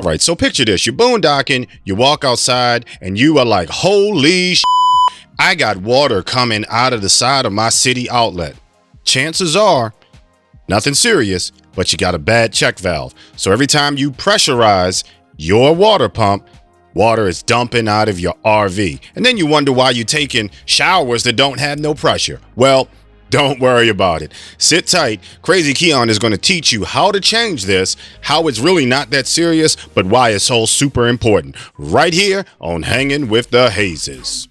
Right, so picture this. You're boondocking, you walk outside, and you are like, holy I got water coming out of the side of my city outlet. Chances are, nothing serious, but you got a bad check valve. So every time you pressurize your water pump, water is dumping out of your RV. And then you wonder why you're taking showers that don't have no pressure. Well, don't worry about it. Sit tight. Crazy Keon is going to teach you how to change this, how it's really not that serious, but why it's so super important. Right here on Hanging with the Hazes.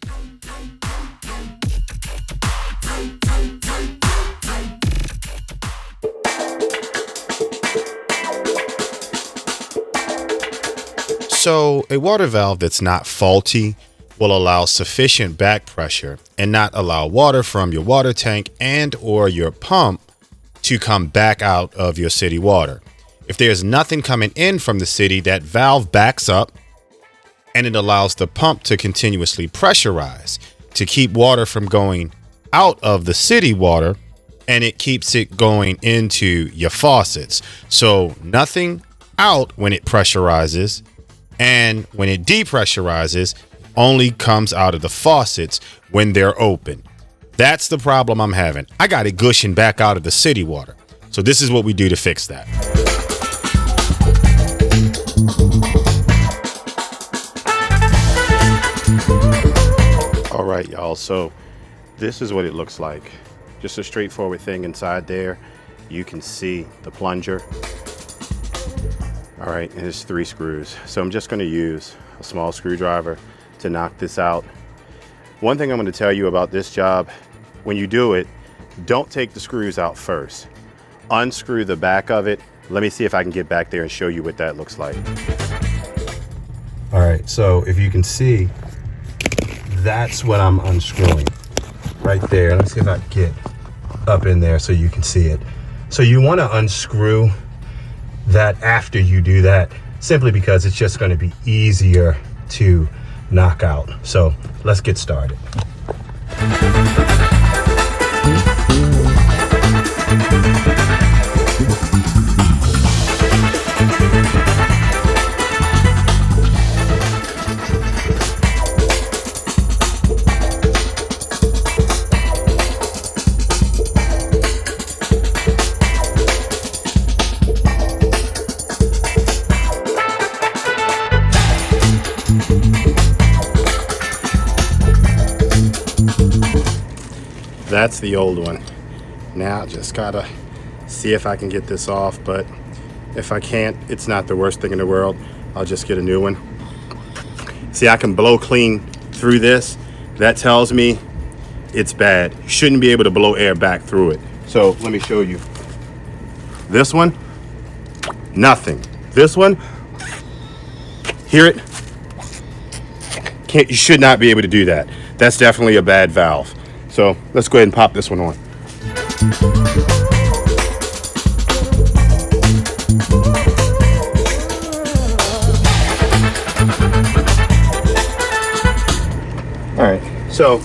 So a water valve that's not faulty will allow sufficient back pressure and not allow water from your water tank and or your pump to come back out of your city water. If there's nothing coming in from the city, that valve backs up and it allows the pump to continuously pressurize to keep water from going out of the city water, and it keeps it going into your faucets. So nothing out when it pressurizes, and when it depressurizes, only comes out of the faucets when they're open. That's the problem I'm having. I got it gushing back out of the city water. So this is what we do to fix that. All right, y'all. So this is what it looks like. Just a straightforward thing inside there. You can see the plunger. All right, and there's 3 screws. So I'm just going to use a small screwdriver to knock this out. One thing I'm going to tell you about this job, when you do it, don't take the screws out first. Unscrew the back of it. Let me see if I can get back there and show you what that looks like. All right, so if you can see, that's what I'm unscrewing right there. Let me see if I can get up in there so you can see it. So you want to unscrew that after you do that, simply because it's just going to be easier to knock out. So let's get started. That's the old one. Now just gotta see if I can get this off, but if I can't, it's not the worst thing in the world. I'll just get a new one. See, I can blow clean through this. That tells me it's bad. You shouldn't be able to blow air back through it. So let me show you. This one, nothing. This one, hear it? You should not be able to do that. That's definitely a bad valve. So let's go ahead and pop this one on. All right, so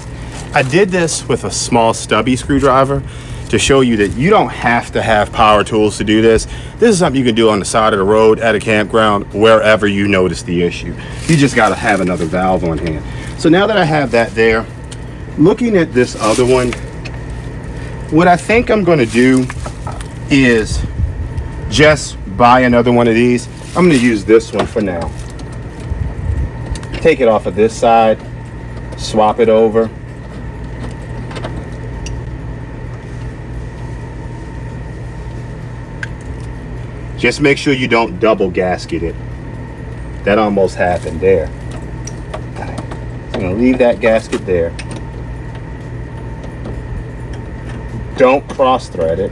I did this with a small stubby screwdriver to show you that you don't have to have power tools to do this. This is something you can do on the side of the road, at a campground, wherever you notice the issue. You just gotta have another valve on hand. So now that I have that there, looking at this other one, what I think I'm going to do is just buy another one of these. I'm going to use this one for now. Take it off of this side, swap it over. Just make sure you don't double gasket it. That almost happened there. I'm going to leave that gasket there. Don't cross thread it.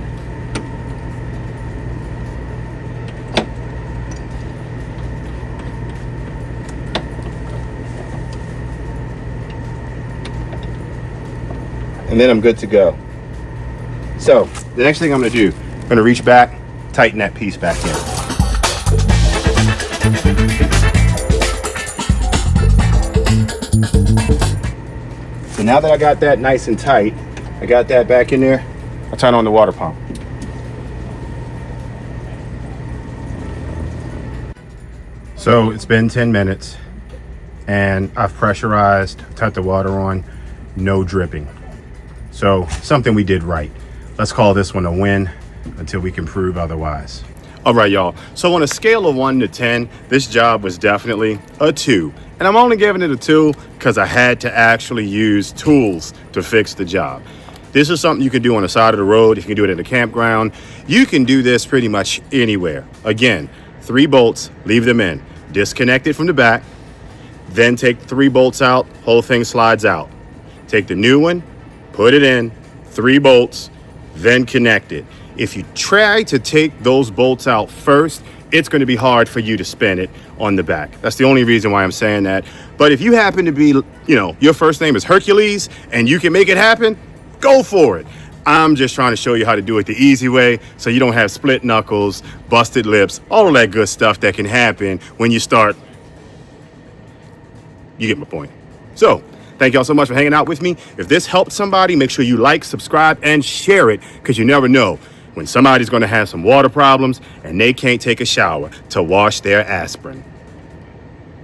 And then I'm good to go. So the next thing I'm going to do, I'm going to reach back, tighten that piece back in. So now that I got that nice and tight, I got that back in there, I'll turn on the water pump. So it's been 10 minutes and I've pressurized, turned the water on, no dripping. So something we did right. Let's call this one a win until we can prove otherwise. All right, y'all. So on a scale of 1 to 10, this job was definitely a 2. And I'm only giving it a 2 because I had to actually use tools to fix the job. This is something you can do on the side of the road. You can do it at a campground. You can do this pretty much anywhere. Again, 3 bolts, leave them in. Disconnect it from the back. Then take 3 bolts out, whole thing slides out. Take the new one, put it in, 3 bolts, then connect it. If you try to take those bolts out first, it's going to be hard for you to spin it on the back. That's the only reason why I'm saying that. But if you happen to be, your first name is Hercules and you can make it happen, go for it. I'm just trying to show you how to do it the easy way so you don't have split knuckles, busted lips, all of that good stuff that can happen when you start. You get my point. So, thank y'all so much for hanging out with me. If this helped somebody, make sure you like, subscribe, and share it because you never know when somebody's going to have some water problems and they can't take a shower to wash their aspirin.